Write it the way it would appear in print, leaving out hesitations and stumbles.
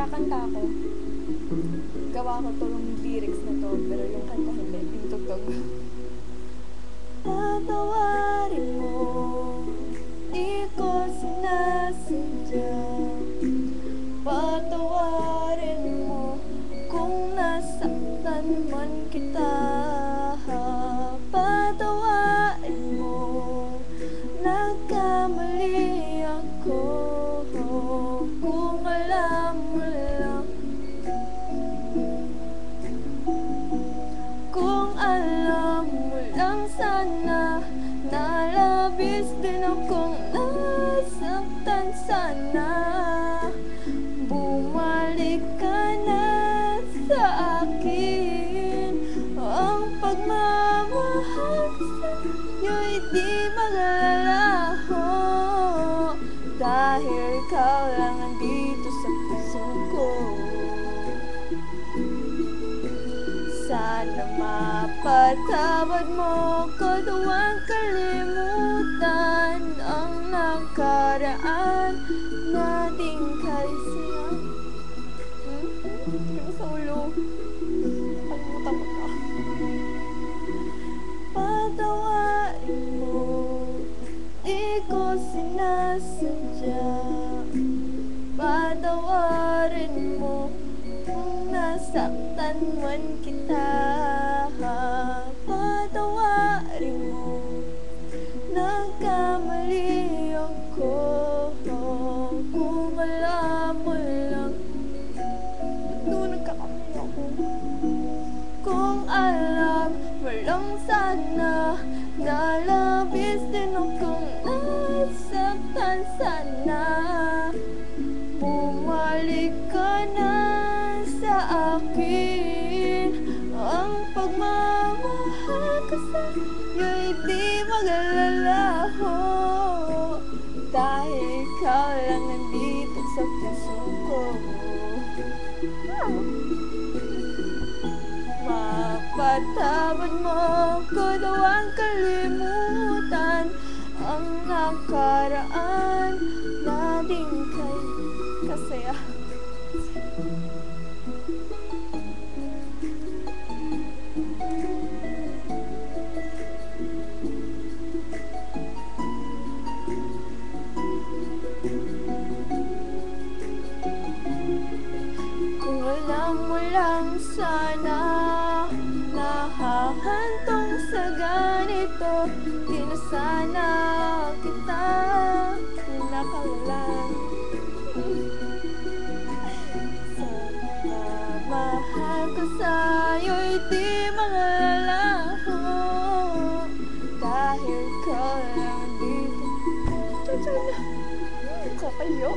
kakanta ako. Gawa ko tong lyrics na to, pero yung kanta hindi, yung tugtog. Patawarin mo, di ko sinasadya. Patawarin mo kung nasaktan man kita. Patawarin mo, nagkamali ako. Kung alam mo lang, kung alam mo lang sana, nalabis din akong nasaktan sana. Bumalik ka na sa akin. Ang pagmamahal sa'yo'y di maglalaho, dahil ikaw lang andito sa puso ko. Sana mapatawad mo ko, huwag kalimutan ang nakaraan nating kaisiyan. Ano sa ulo? Kalimutan mo ka. Patawarin mo, di ko sinasadya. Patawarin mo kung nasaktan man kita. Patawarin mo, nagkamali ako. Kung alam mo lang, doon nagkakamali ako. Kung alam mo lang sana, nalabis din akong nasaktan sana. Bumalik ka na sa akin. Ang pagmamahal ko sa'yo'y di maglalaho, dahil ikaw lang nandito sa puso ko. Mapatawad mo ko, huwag kalimutan ang nakaraan nating kasaya. Kung alam mo lang sana, nahahantong sa ganito, di na sana kita nakawalan. Sana mahal ko sa'yo'y di maglalaho, dahil ka lang dito. Kakayo.